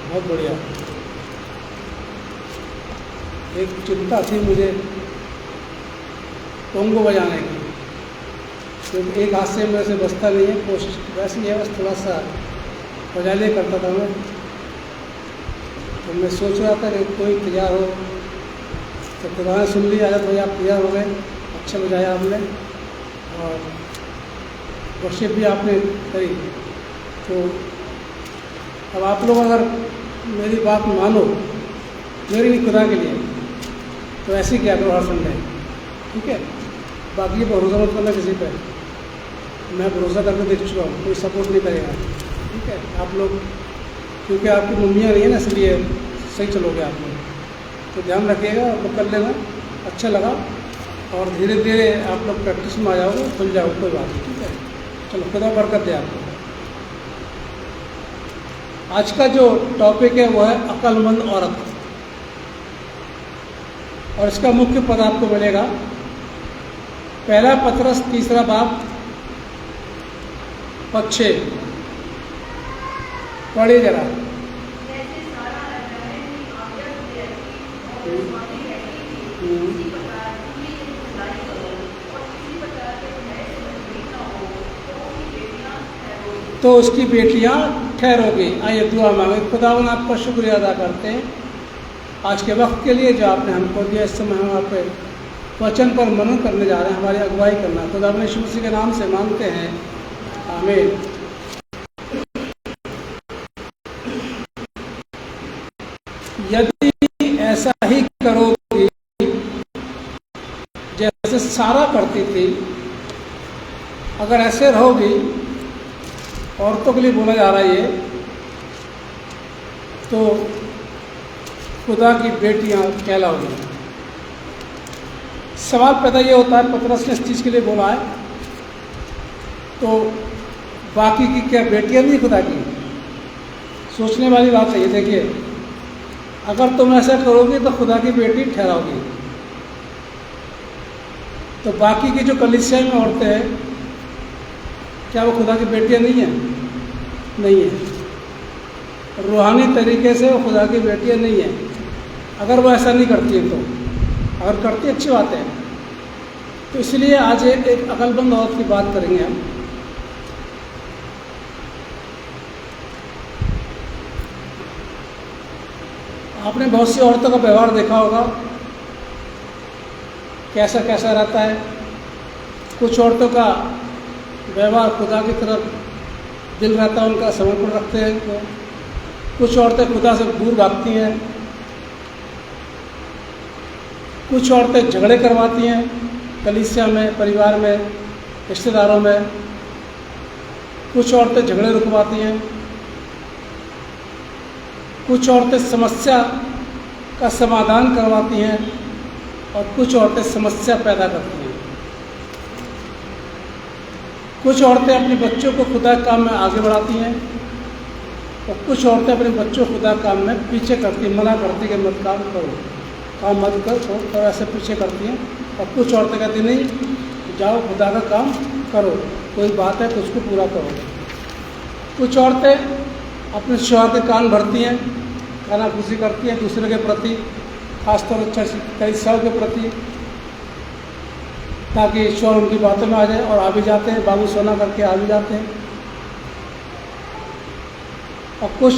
बहुत बढ़िया। एक चिंता थी मुझे टोंगो बजाने की, क्योंकि एक हाथ से मेरे से बजता नहीं है। कोशिश वैसे ही है, बस थोड़ा सा बजा लिया करता था मैं। तो मैं सोच रहा था कि कोई तैयार हो, तो खुदा ने सुन लिया। आया तो आप तैयार हो गए, अच्छा बजाया आपने और वर्शिप भी आपने करी। तो अब आप लोग अगर मेरी बात मानो, मेरी नहीं खुदा के लिए, तो ऐसे ही क्या करो हर संडे, ठीक है। बाकी भरोसा मत करना किसी पे, मैं भरोसा करके देख चुका हूँ, कोई सपोर्ट नहीं करेगा, ठीक है। आप लोग, क्योंकि आपकी मम्मियाँ नहीं है ना, इसलिए सही चलोगे आप लोग। तो ध्यान रखिएगा, आप लोग कर लेना, अच्छा लगा। और धीरे धीरे आप लोग प्रैक्टिस में आ जाओगे, खुल जाओगे, कोई बात नहीं, ठीक है। चलो, खुदा बरकत दे आपको। आज का जो टॉपिक है वो है अक्लमंद औरत, और इसका मुख्य पद आपको मिलेगा पहला पतरस 3 बाब 6। पढ़िए जरा। तो उसकी बेटियां ठहरोगी। आइए दुआ मांगे। खुदावन आपका शुक्रिया अदा करते हैं आज के वक्त के लिए जो आपने हमको दिया। इस समय हम आपके वचन पर मनन करने जा रहे हैं, हमारी अगुवाई करना। खुदावन यीशु मसीह के नाम से मांगते हैं, आमीन। यदि ऐसा ही करोगी जैसे सारा करती थी, अगर ऐसे रहोगी, औरतों के लिए बोला जा रहा है ये, तो खुदा की बेटियां कहलाओगी। सवाल पैदा ये होता है, पतरस ने इस चीज़ के लिए बोला है, तो बाकी की क्या बेटियां नहीं खुदा की? सोचने वाली बात है ये। देखिए, अगर तुम ऐसा करोगे तो खुदा की बेटी ठहराओगी, तो बाकी की जो कलीसिया में औरतें हैं, क्या वो खुदा की बेटियां नहीं हैं? नहीं है। रूहानी तरीके से वो खुदा की बेटियां नहीं हैं। अगर वो ऐसा नहीं करती है, तो अगर करती है अच्छी बात है। तो इसलिए आज एक अक्लमंद औरत की बात करेंगे हम। आपने बहुत सी औरतों का व्यवहार देखा होगा, कैसा कैसा रहता है। कुछ औरतों का व्यवहार खुदा की तरफ दिल रहता है, उनका समर्पण रखते हैं तो। कुछ औरतें खुदा से दूर भागती हैं, कुछ औरतें झगड़े करवाती हैं कलीसिया में, परिवार में, रिश्तेदारों में। कुछ औरतें झगड़े रुकवाती हैं, कुछ औरतें समस्या का समाधान करवाती हैं, और कुछ औरतें समस्या पैदा करती हैं। कुछ औरतें अपने बच्चों को खुदा के काम में आगे बढ़ाती हैं, और कुछ औरतें अपने बच्चों को खुदा काम में पीछे करती, मना करती कि मत काम करो, काम मत करो, तो ऐसे पीछे करती हैं। और कुछ औरतें कहती नहीं, जाओ खुदा का काम करो, कोई बात है तो उसको पूरा करो। कुछ औरतें अपने शौहर के कान भरती हैं, कानाफूसी करती हैं दूसरे के प्रति, खासतौर से कई साल के प्रति, ताकि ईश्वर उनकी बातों में आ जाए, और आ भी जाते हैं, बाबू सोना करके आ भी जाते हैं। और कुछ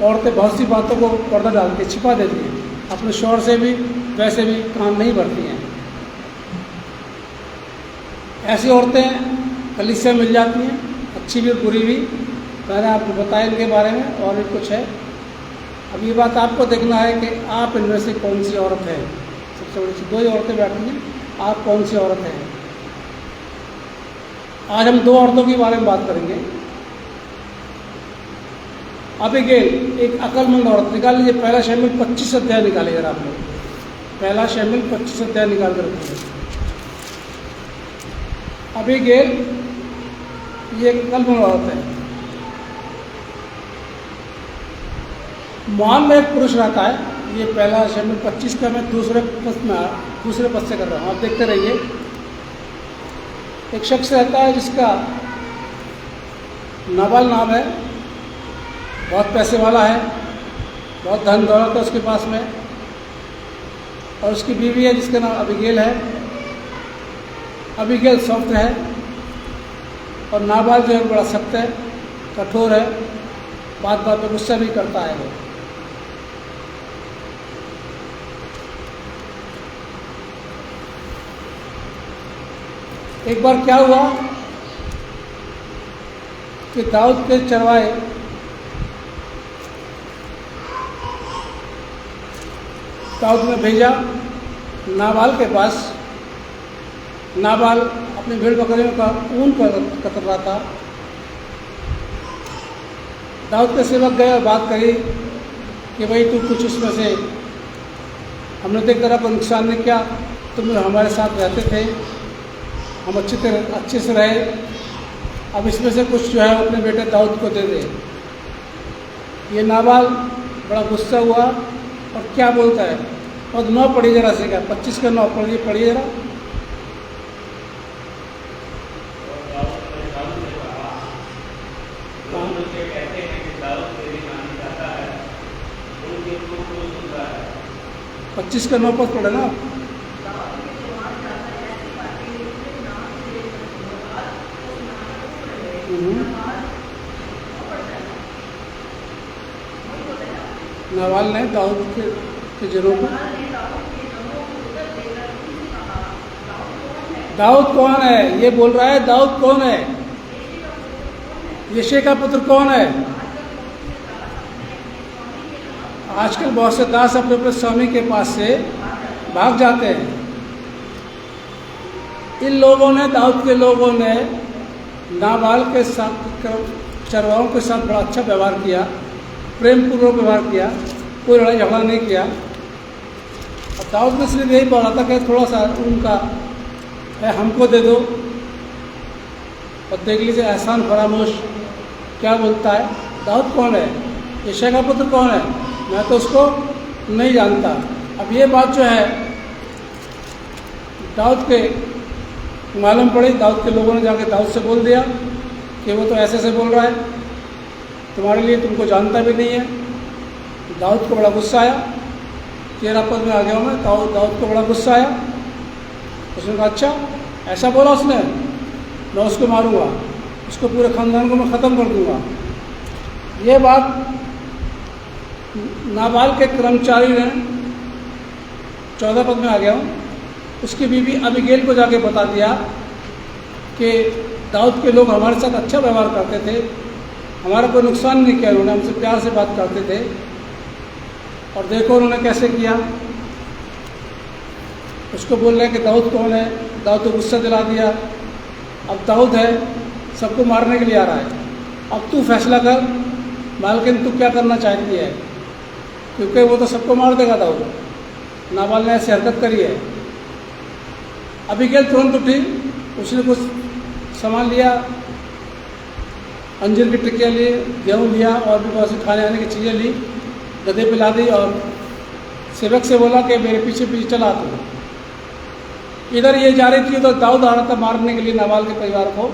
औरतें बहुत सी बातों को पर्दा डाल के छिपा देती हैं, अपने शौहर से भी वैसे भी कान नहीं भरती हैं। ऐसी औरतें कलीसिया मिल जाती हैं, अच्छी भी बुरी भी। मैंने आपको बताया इनके बारे में, और भी कुछ है। अब ये बात आपको देखना है कि आप इनमें से कौन सी औरत है। सबसे बड़ी चीज़, 2 ही औरतें बैठी हैं, आप कौन सी औरत हैं? आज हम 2 औरतों के बारे में बात करेंगे। अबीगैल एक अक्लमंद औरत। निकाल लीजिए पहला शमूएल 25 अध्याय निकालिए आप लोग। पहला शमूएल 25 अध्याय निकाल कर रखिए। अबीगैल ये एक अक्लमंद औरत है। मोआब में एक पुरुष रहता है। ये पहला शमूएल 25 का मैं दूसरे पद से कर रहा हूँ, आप देखते रहिए। एक शख्स रहता है जिसका नाबाल नाम है, बहुत पैसे वाला है, बहुत धन दौलत है उसके पास में, और उसकी बीवी है जिसका नाम अबीगेल है। अबीगेल सॉफ्ट है, और नाबाल जो है बड़ा सख्त है, कठोर है, बात बात पे गुस्सा भी करता है वो। एक बार क्या हुआ कि दाऊद के चरवाहे दाऊद ने भेजा नाबाल के पास। नाबाल अपनी भेड़ बकरियों का ऊन कतर रहा था। दाऊद के सेवक गए और बात करी कि भाई तू कुछ उसमें से, हमने देख तरह को नुकसान नहीं किया, तुम हमारे साथ रहते थे, हम अच्छे से रहे, अब इसमें से कुछ जो है अपने बेटे दाऊद को दे दे। ये नाबाल बड़ा गुस्सा हुआ और क्या बोलता है, और 9 पढ़ी जरा से, क्या 25 का 9 पढ़िए जरा। हाँ। 25 का 9 पद पढ़े ना। नाबाल ने दाऊद के जनों को, दाऊद कौन है ये बोल रहा है, दाऊद कौन है, यिशै का पुत्र कौन है। आजकल बहुत से दास अपने अपने स्वामी के पास से भाग जाते हैं। इन लोगों ने, दाऊद के लोगों ने नाबाल के साथ, चरवाहों के साथ बड़ा अच्छा व्यवहार किया, प्रेम पूर्वक व्यवहार किया, कोई लड़ाई झगड़ा नहीं किया। और दाऊद ने सिर्फ यही बोला था कि थोड़ा सा उनका है हमको दे दो। और देख लीजिए एहसान फरामोश क्या बोलता है। दाऊद कौन है, यिशै का पुत्र कौन है, मैं तो उसको नहीं जानता। अब ये बात जो है दाऊद के मालूम पड़ी, दाऊद के लोगों ने जाके दाऊद से बोल दिया कि वो तो ऐसे बोल रहा है, तुम्हारे लिए तुमको जानता भी नहीं है। दाऊद को बड़ा गुस्सा आया। 13 पद में आ गया हूँ मैं। दाऊद को बड़ा गुस्सा आया। उसने कहा अच्छा ऐसा बोला उसने, मैं उसको मारूंगा, उसको पूरे ख़ानदान को मैं ख़त्म कर दूंगा। ये बात नाबाल के कर्मचारी ने, 14 पद में आ गया हूँ, उसकी बीवी अबीगेल को जाके बता दिया कि दाऊद के लोग हमारे साथ अच्छा व्यवहार करते थे, हमारा कोई नुकसान नहीं किया, उन्होंने हमसे प्यार से बात करते थे, और देखो उन्होंने कैसे किया। उसको बोल रहे हैं कि दाऊद कौन है, दाऊद को गुस्सा दिला दिया। अब दाऊद है सबको मारने के लिए आ रहा है, अब तू फैसला कर मालकिन, तू क्या करना चाहती है, क्योंकि वो तो सबको मार देगा दाऊद। नाबाल ने ऐसी हरकत करी है। अबीगेल तुरंत उठी, उसने कुछ सामान लिया, अंजीर की टिक्कियाँ ली, गेहूँ लिया और भी बहुत सी खाने आने की चीज़ें ली, गधे पे ला दी और सेवक से बोला कि मेरे पीछे पीछे चला तू। इधर ये जा रही थी, तो दाऊद आ रहा था मारने के लिए नाबाल के परिवार को।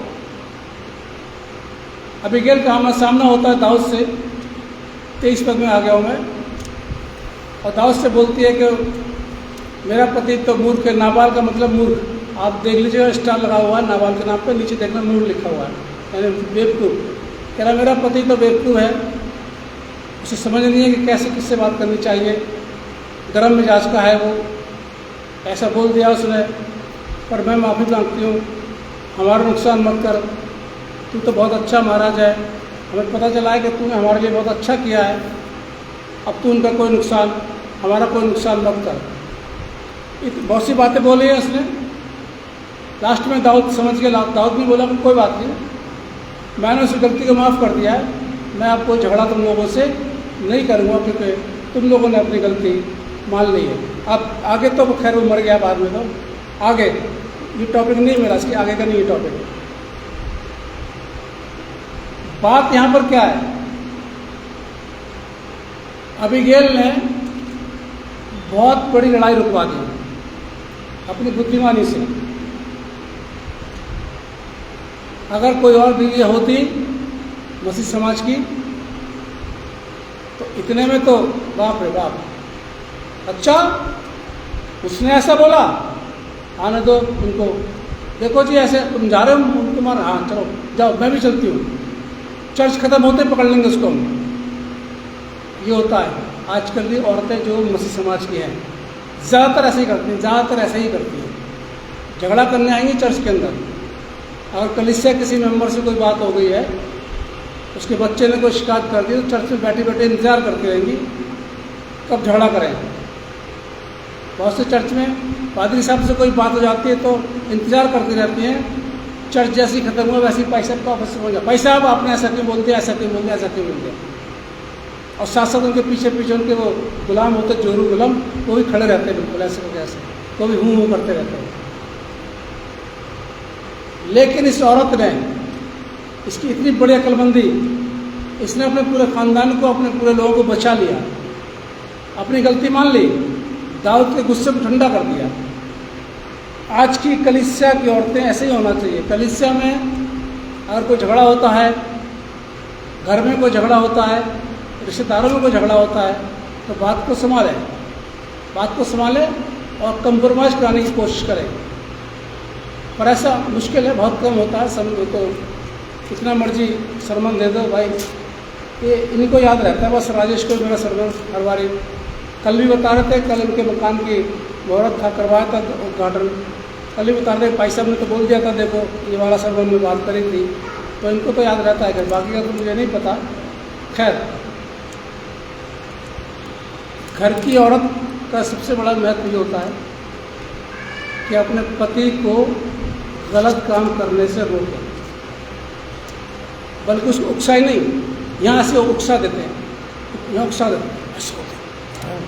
अबीगेल का आमना सामना होता है दाऊद से। 23 पद में आ गया हूँ मैं। और दाऊद से बोलती है कि मेरा पति तो मूर्ख है। नाबाल का मतलब मूर्ख, आप देख लीजिएगा स्टार लगा हुआ है नाबाल के नाम पे, नीचे देखना मूर्ख लिखा हुआ है, यानी बेवकूफ़। कह रहा मेरा पति तो बेवकूफ़ है, उसे समझ नहीं है कि कैसे किससे बात करनी चाहिए, गर्म मिजाज का है वो। ऐसा बोल दिया उसने। पर मैं माफ़ी मांगती हूँ, हमारा नुकसान मत कर, तू तो बहुत अच्छा महाराज है, हमें पता चला है कि तूने हमारे लिए बहुत अच्छा किया है, अब तू उनका कोई नुकसान, हमारा कोई नुकसान मत कर। बहुत सी बातें बोली है उसने। लास्ट में दाऊद समझ गया, दाऊद भी बोला कि कोई बात नहीं, मैंने उस गलती को माफ़ कर दिया है, मैं अब कोई झगड़ा तुम लोगों से नहीं करूँगा, क्योंकि तुम लोगों ने अपनी गलती मान ली है। अब आगे तो खैर वो मर गया बाद में, तो आगे ये टॉपिक नहीं मेरा, इसके आगे का नहीं ये टॉपिक। बात यहाँ पर क्या है, अबीगेल ने बहुत बड़ी लड़ाई रुकवा दी अपनी बुद्धिमानी से। अगर कोई और बीवी होती मसीह समाज की, तो इतने में तो बाप रे बाप, अच्छा उसने ऐसा बोला, आने दो उनको, देखो जी ऐसे तुम जा रहे हो तुम्हारा, हाँ चलो जाओ मैं भी चलती हूँ, चर्च खत्म होते पकड़ लेंगे उसको हम। ये होता है आजकल की औरतें जो मसीह समाज की हैं, ज़्यादातर ऐसे ही करती हैं, ज़्यादातर ऐसे ही करती हैं। झगड़ा करने आएंगी चर्च के अंदर, अगर कलीसिया किसी मेंबर से कोई बात हो गई है, उसके बच्चे ने कोई शिकायत कर दी, तो चर्च में बैठे बैठे इंतज़ार करती रहेंगी कब झगड़ा करें। बहुत से चर्च में पादरी साहब से कोई बात हो जाती है तो इंतज़ार करती रहती हैं, चर्च जैसी खत्म हुआ वैसे ही पैसा का ऑफिस पहुँच जाए, पैसा अब आपने ऐसा क्यों बोल दिया, ऐसा क्यों बोल दिया, ऐसा क्यों बोल दिया। और साथ साथ उनके पीछे पीछे उनके वो गुलाम होते, जोरू गुलाम, वो भी खड़े रहते हैं बिल्कुल ऐसे को कैसे, वो भी हूँ करते रहते हैं। लेकिन इस औरत ने, इसकी इतनी बड़ी अक्लमंदी, इसने अपने पूरे ख़ानदान को, अपने पूरे लोगों को बचा लिया, अपनी गलती मान ली, दाऊद के गुस्से को ठंडा कर दिया। आज की कलीसिया की औरतें ऐसे ही होना चाहिए। कलीसिया में अगर कोई झगड़ा होता है, घर में कोई झगड़ा होता है, रिश्तेदारों में कोई झगड़ा होता है, तो बात को संभालें, बात को संभालें और कंप्रोमाइज़ कराने की कोशिश करें। पर ऐसा मुश्किल है, बहुत कम होता है। समझो तो कितना मर्जी सरमन दे दो भाई, ये इनको याद रहता है बस, राजेश को मेरा सरमन हर बारी। कल भी बता रहे थे, कल इनके मकान की मुहूर्त था, करवाया था उद्घाटन, कल भी बता रहे थे, भाई साहब ने तो बोल दिया था देखो ये वाला सरमन में बात करी थी, तो इनको तो याद रहता है, घर बाकी का तो मुझे नहीं पता। खैर, घर की औरत का सबसे बड़ा महत्व ये होता है कि अपने पति को गलत काम करने से रोके, बल्कि उसको उकसाई नहीं, यहाँ से उकसा देते हैं, यहाँ उकसा देते हैं, ऐसे होते हैं,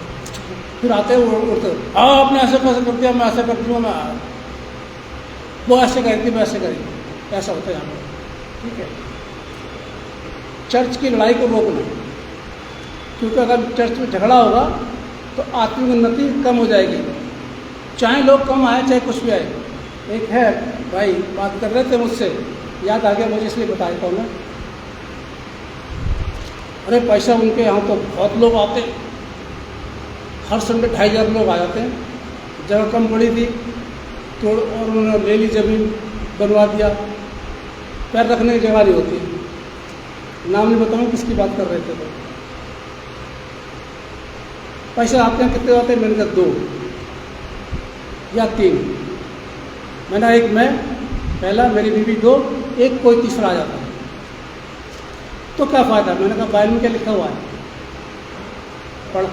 फिर आते हैं उड़ते, हाँ आपने ऐसे कैसे कर दिया, मैं ऐसा करती हूँ, मैं वो ऐसे करेगी, मैं ऐसे करेगी, ऐसा होता है यहाँ पर। ठीक है, चर्च की लड़ाई को रोकना, क्योंकि अगर चर्च में झगड़ा होगा तो आत्मिक उन्नति कम हो जाएगी, चाहे लोग कम आए चाहे कुछ भी आए। एक है भाई बात कर रहे थे मुझसे, याद आ गया मुझे इसलिए बताया था मैं, अरे पैसा उनके यहाँ तो बहुत लोग आते, हर संडे 2500 लोग आ जाते हैं, जगह कम पड़ी थी तो और उन्होंने ले ली ज़मीन, बनवा दिया, पैर रखने की जगह नहीं होती। नाम नहीं बताऊँ किसकी बात कर रहे थे, तो पैसे आते हैं, कितने आते हैं, मैंने कहा 2 या 3, मैंने एक मैं पहला, मेरी बीवी 2, एक कोई तीसरा आ जाता है तो क्या फ़ायदा। मैंने कहा बाइबल में क्या लिखा हुआ है, पढ़,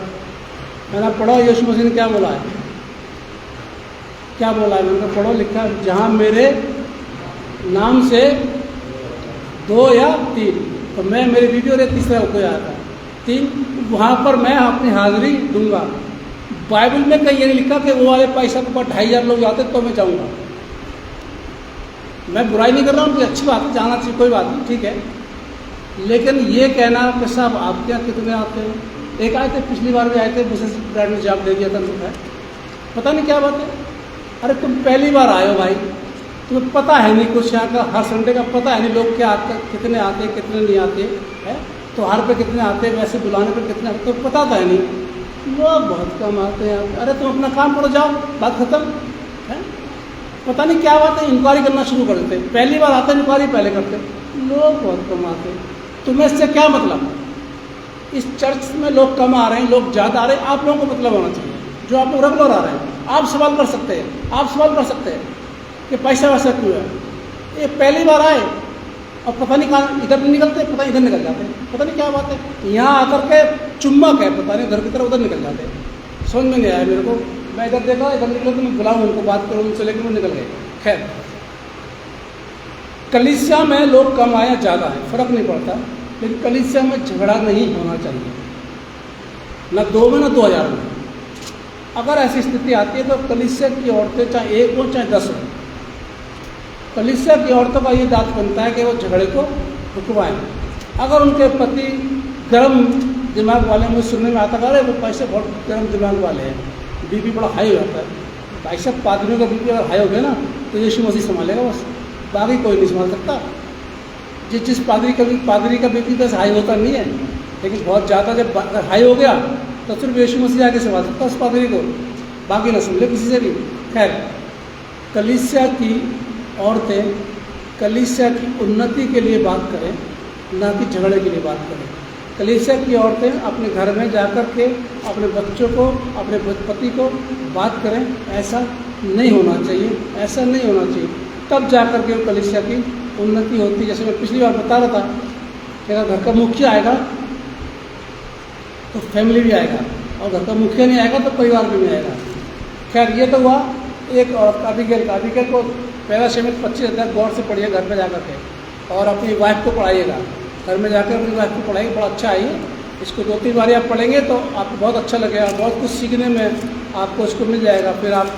मैंने पढ़ो यीशु मसीह ने क्या बोला है, क्या बोला है, मैंने कहा पढ़ो, लिखा है जहाँ मेरे नाम से 2 या 3, तो मैं, मेरी बीवी और एक तीसरा कोई आता है 3, वहाँ पर मैं अपनी हाजिरी दूंगा। बाइबल में कहीं ये नहीं लिखा कि वो वाले पैसा के ऊपर 2500 लोग जाते तो मैं जाऊँगा। मैं बुराई नहीं कर रहा हूँ, मुझे अच्छी बात है, जाना चाहिए, कोई बात नहीं, ठीक है, लेकिन ये कहना कि साहब आपके यहाँ कितने आते हैं, एक आए थे पिछली बार भी आए थे, बिजनेस ब्रांड में जॉब दे दिया था उनको, पता नहीं क्या बात है। अरे तुम पहली बार आए हो भाई, तुम्हें पता है नहीं कुछ यहाँ का, हर संडे का पता है नहीं लोग क्या आते, कितने आते कितने नहीं आते हैं, त्योहार पे कितने आते हैं, वैसे बुलाने पे कितने आते, तो पता था नहीं, लोग बहुत कम आते हैं। अरे तुम अपना काम करो, जाओ, बात खत्म है। पता नहीं क्या बात है, इंक्वायरी करना शुरू कर देते, पहली बार आते इंक्वायरी पहले करते, लोग बहुत कम आते। तुम्हें इससे क्या मतलब, इस चर्च में लोग कम आ रहे हैं, लोग ज़्यादा आ रहे हैं, आप लोगों को मतलब होना चाहिए, जो आप लोग रेगुलर आ रहे हैं, आप सवाल कर सकते हैं, आप सवाल कर सकते हैं कि पैसा वैसा क्यों है। ये पहली बार आए और पता नहीं कहाँ इधर नहीं निकलते, पता नहीं इधर निकल जाते हैं, पता नहीं क्या बात है, यहाँ आकर के चुम्बक है, पता नहीं इधर की तरफ उधर निकल जाते हैं, समझ में नहीं आया मेरे को। मैं इधर देखा, इधर निकले तो मैं बुलाऊँ उनको, बात करूँ उनसे, लेकिन वो निकल गए। खैर, कलीसिया में लोग कम आया ज़्यादा है, फ़र्क नहीं पड़ता, लेकिन कलीसिया में झगड़ा नहीं होना चाहिए, न 2 में न 2000 में। अगर ऐसी स्थिति आती है तो कलीसिया की औरतें चाहे 1 हो चाहे 10 हो, कलीसिया की औरतों का ये दायित्व बनता है कि वो झगड़े को रुकवाएं। अगर उनके पति गर्म दिमाग वाले, मुझे सुनने में आता है अरे वो पैसे बहुत गर्म दिमाग वाले हैं, बीपी बड़ा हाई हो जाता है, भाई साहब पादरियों का बीपी अगर हाई हो गया ना तो यीशु मसीह संभालेगा बस, बाकी कोई नहीं संभाल सकता। जिस पादरी का बीपी बस हाई होता नहीं है, लेकिन बहुत ज़्यादा जब अगर हाई हो गया तो सिर्फ यीशु मसीह आगे से बात करता उस पादरी को, बाकी न सुन ले किसी से भी। खैर, कलीसिया की औरतें कलीसिया की उन्नति के लिए बात करें, ना कि झगड़े के लिए बात करें। कलीसिया की औरतें अपने घर में जाकर के अपने बच्चों को, अपने पति को बात करें, ऐसा नहीं होना चाहिए, ऐसा नहीं होना चाहिए। तब जाकर के कलीसिया की उन्नति होती है। जैसे मैं पिछली बार बता रहा था कि अगर घर का मुखिया आएगा तो फैमिली भी आएगा, और घर का मुखिया नहीं आएगा तो परिवार भी नहीं आएगा। खैर, ये तो हुआ एक औरत अबीगैल को पहला शमीर 25,000 गौर से पढ़िए घर में जाकर के, और अपनी वाइफ को पढ़ाइएगा, घर में जाकर अपनी वाइफ को पढ़ाइए, बड़ा अच्छा है। इसको 2-3 बार आप पढ़ेंगे तो आपको बहुत अच्छा लगेगा, बहुत कुछ सीखने में आपको इसको मिल जाएगा, फिर आप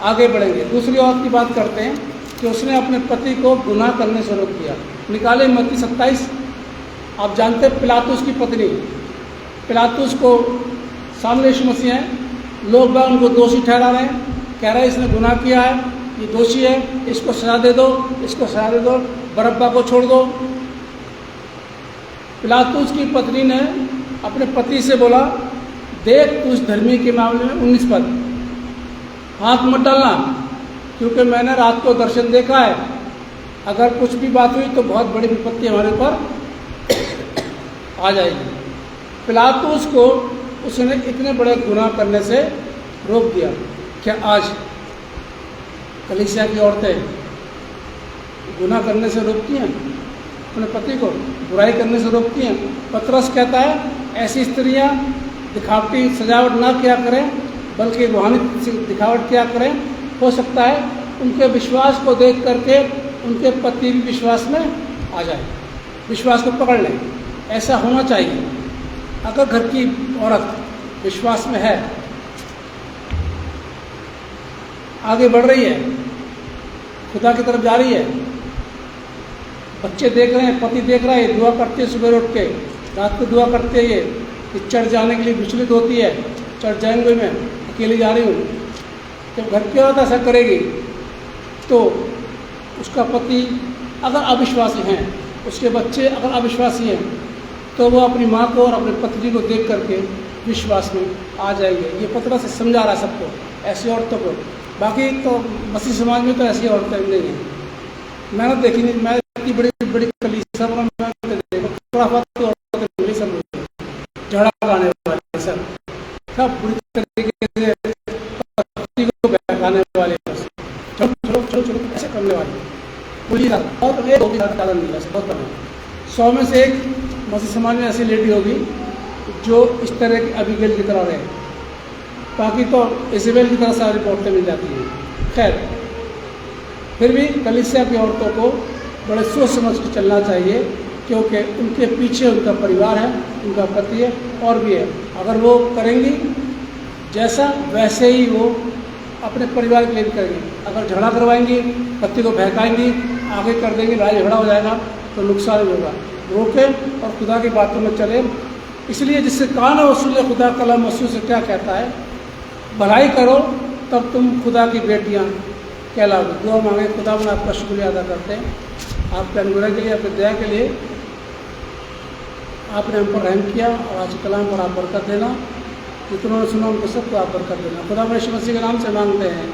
आगे बढ़ेंगे। दूसरी औरत की बात करते हैं कि उसने अपने पति को गुनाह करने से रोक दिया। निकाले मत्ती 27। आप जानते हैं पिलातुस की पत्नी, पिलातुस को सामने यीशु मसीह हैं, लोग बाग उनको दोषी ठहरा रहे हैं, कह रहे हैं इसने गुनाह किया है, ये दोषी है, इसको सजा दे दो, इसको सजा दे दो, बरअब्बा को छोड़ दो। पिलातुस की पत्नी ने अपने पति से बोला, देख तू इस धर्मी के मामले में 19 पद हाथ मत डालना, क्योंकि मैंने रात को दर्शन देखा है, अगर कुछ भी बात हुई तो बहुत बड़ी विपत्ति हमारे ऊपर आ जाएगी। पिलातुस को उसने इतने बड़े गुनाह करने से रोक दिया। क्या आज कलीसिया की औरतें गुनाह करने से रोकती हैं? अपने पति को बुराई करने से रोकती हैं? पतरस कहता है ऐसी स्त्रियां दिखावटी सजावट ना किया करें, बल्कि रूहानी दिखावट किया करें। हो सकता है उनके विश्वास को देख करके उनके पति भी विश्वास में आ जाए, विश्वास को पकड़ लें। ऐसा होना चाहिए। अगर घर की औरत विश्वास में है, आगे बढ़ रही है, खुदा की तरफ जा रही है, बच्चे देख रहे हैं, पति देख रहा है, दुआ करती है, सुबह उठ के रात को दुआ करते हैं, ये चढ़ जाने के लिए विचलित होती है, चढ़ जाएंगे, मैं अकेली जा रही हूँ। जब घर की औरत ऐसा करेगी तो उसका पति अगर अविश्वासी हैं, उसके बच्चे अगर अविश्वासी हैं, तो वो अपनी माँ को और अपने पत्नी को देख करके विश्वास में आ जाएंगे। ये पतरस से समझा रहा है सबको, ऐसी औरतों को। बाकी तो मसीह समाज में तो ऐसी औरतें नहीं हैं, मैंने देखी नहीं। मैं इतनी बड़ी बड़ी कलीसिया झगड़ा लगाने वाले सब बुरी तरीके से पति को बहकाने वाले, छोटे ऐसे करने वाले पूरी रात बहुत ज़्यादा नहीं, बहुत कम। 100 में से एक मसीह समाज में ऐसी लेडी होगी जो इस तरह की अबीगैल की तरह रहे। बाकी तो इज़बेल की तरह सारी औरतें मिल जाती हैं। खैर, फिर भी कलीसिया की औरतों को बड़े सोच समझ के चलना चाहिए, क्योंकि उनके पीछे उनका परिवार है, उनका पति है और भी है। अगर वो करेंगी जैसा, वैसे ही वो अपने परिवार के लिए भी करेंगी। अगर झगड़ा करवाएंगी, पति को बहकाएंगी, आगे कर देंगी, लड़ाई झगड़ा हो जाएगा तो नुकसान भी होगा। रोके और खुदा की बातों में चले। इसलिए जिससे कान वसूल खुदा कलम वसूल से क्या कहता है, भलाई करो तब तुम खुदा की बेटियां कहलाओगे। दुआ मांगे। खुदा में आपका शुक्रिया अदा करते हैं आपके अनुग्रह के लिए, आपके दया के लिए। आपने हम पर रहम किया और आज कलाम पर आप बरकत देना। जितनों ने सुना उनको सबको आप बरकत देना। खुदा यीशु मसीह के नाम से मांगते हैं,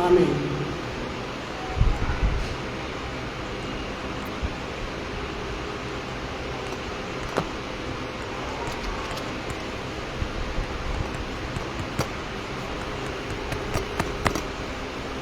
आमीन।